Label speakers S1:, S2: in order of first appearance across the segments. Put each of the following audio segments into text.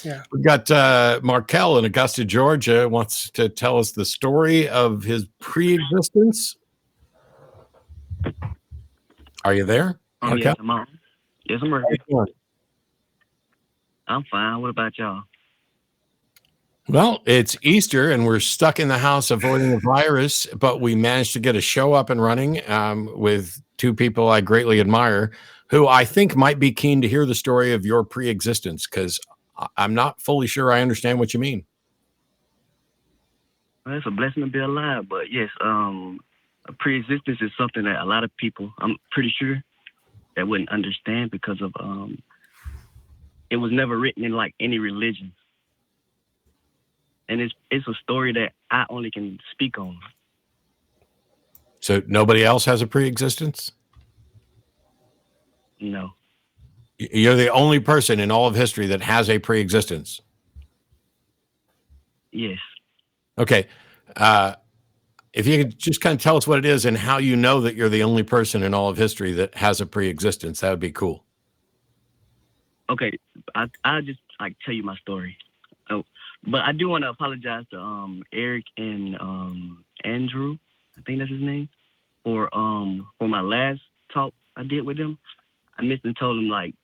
S1: Yeah.
S2: We've got Marquel in Augusta, Georgia, wants to tell us the story of his pre-existence. Are you there?
S3: Yes, I'm on. Yes, I'm ready.
S2: Excellent.
S3: I'm fine. What about y'all?
S2: Well, it's Easter, and we're stuck in the house avoiding the virus, but we managed to get a show up and running with two people I greatly admire, who I think might be keen to hear the story of your pre-existence, because I'm not fully sure I understand what you mean.
S3: Well, it's a blessing to be alive, but yes, a pre-existence is something that a lot of people, I'm pretty sure, that wouldn't understand because of it was never written in like any religion. And it's a story that I only can speak on.
S2: So nobody else has a pre-existence?
S3: No.
S2: You're the only person in all of history that has a pre-existence?
S3: Yes.
S2: Okay. If you could just kind of tell us what it is and how you know that you're the only person in all of history that has a pre-existence, that would be cool.
S3: Okay. I'll just like tell you my story. But I do want to apologize to Eric and Andrew, I think that's his name, for my last talk I did with them. I missed and told them like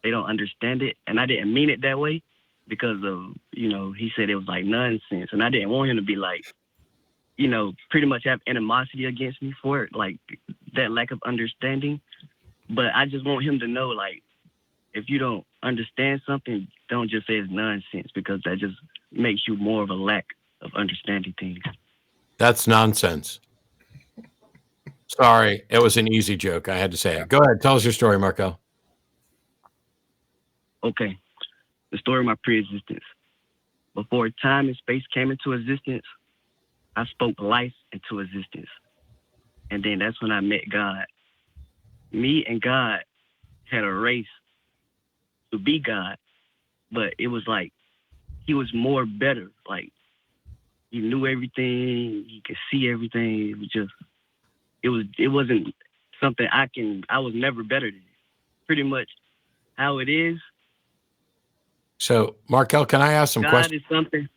S3: they don't understand it, and I didn't mean it that way because of he said it was like nonsense, and I didn't want him to be like pretty much have animosity against me for it, like that lack of understanding. But I just want him to know like if you don't understand something, don't just say it's nonsense, because that just makes you more of a lack of understanding things.
S2: That's nonsense. Sorry, it was an easy joke. I had to say it. Go ahead. Tell us your story, Marco.
S3: Okay. The story of my pre-existence. Before time and space came into existence, I spoke life into existence. And then that's when I met God. Me and God had a race to be God, but it was like he was more better. Like he knew everything, he could see everything. It wasn't something I was never better than. Pretty much how it is.
S2: So, Marquel, can I ask some questions?
S3: God is something.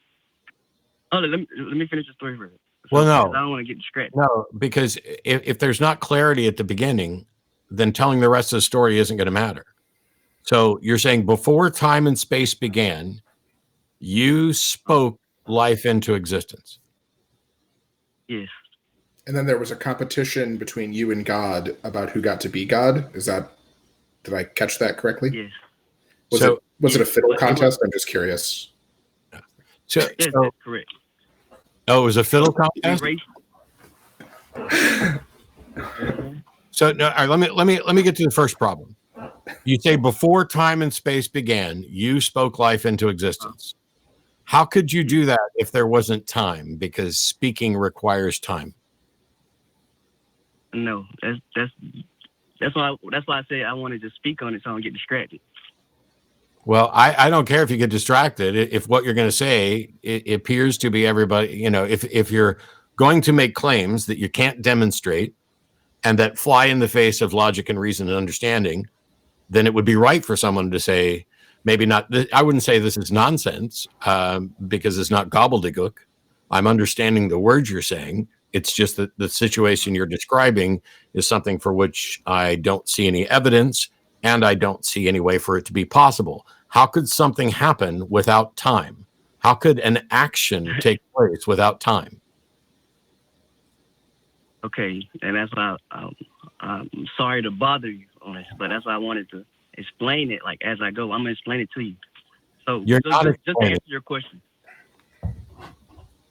S3: Oh, let me finish the story first.
S2: Well, no.
S3: I don't want to get distracted.
S2: No, because if there's not clarity at the beginning, then telling the rest of the story isn't going to matter. So you're saying before time and space began, you spoke life into existence.
S3: Yes.
S1: And then there was a competition between you and God about who got to be God. Did I catch that correctly?
S3: Yes.
S1: Was it a fiddle contest? I'm just curious.
S3: Yes, that's correct.
S2: Oh, it was a fiddle contest? So no, all right, let me get to the first problem. You say before time and space began, you spoke life into existence. How could you do that if there wasn't time? Because speaking requires time.
S3: No, that's why I say I wanted to speak on it so I don't get distracted.
S2: Well, I don't care if you get distracted. If what you're going to say, it appears to be everybody, if you're going to make claims that you can't demonstrate and that fly in the face of logic and reason and understanding, then it would be right for someone to say, maybe not, I wouldn't say this is nonsense because it's not gobbledygook. I'm understanding the words you're saying. It's just that the situation you're describing is something for which I don't see any evidence and I don't see any way for it to be possible. How could something happen without time? How could an action take place without time?
S3: Okay, and that's why I'm sorry to bother you on this, but that's why I wanted to explain it like as I go. I'm gonna explain it to you. So just to answer your question.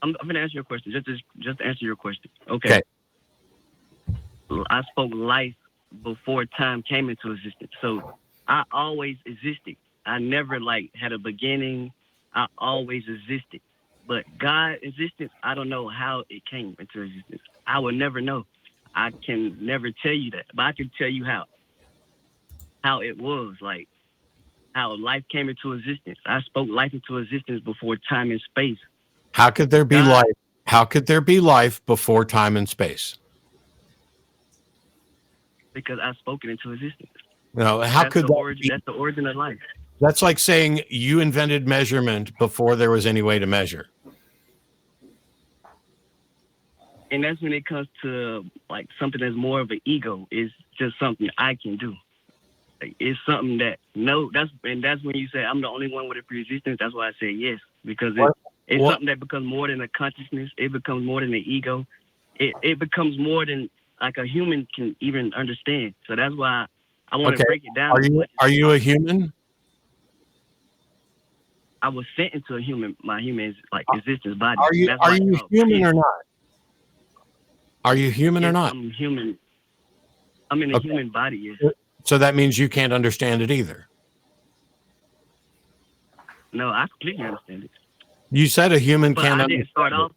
S3: I'm gonna answer your question. Just to answer your question. Okay. I spoke life before time came into existence. So I always existed. I never had a beginning. I always existed. But God existence, I don't know how it came into existence. I would never know. I can never tell you that. But I can tell you how it was, like how life came into existence. I spoke life into existence before time and space.
S2: How could there be life? How could there be life before time and space?
S3: Because I spoke it into existence.
S2: No,
S3: That's the origin of life.
S2: That's like saying you invented measurement before there was any way to measure.
S3: And that's when it comes to like something that's more of an ego. It's just something I can do. Like, it's something that that's when you say I'm the only one with a pre-existence. That's why I say yes, because it's something that becomes more than a consciousness. It becomes more than an ego. It becomes more than like a human can even understand. So that's why I want to break it down.
S2: Are you a human?
S3: I was sent into my human existence body.
S2: Are you human or not? Are you human or not?
S3: I'm human. I'm in a human body. Yes.
S2: So that means you can't understand it either.
S3: No, I completely understand it.
S2: You said a human can't
S3: understand it.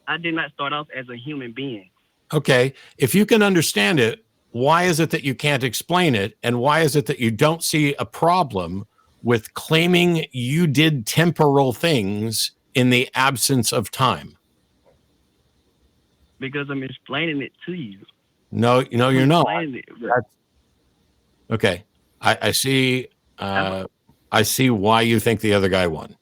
S3: I did not start off as a human being.
S2: Okay. If you can understand it, why is it that you can't explain it? And why is it that you don't see a problem with claiming you did temporal things in the absence of time?
S3: Because I'm explaining it to you.
S2: No, you're not. Okay. I see why you think the other guy won.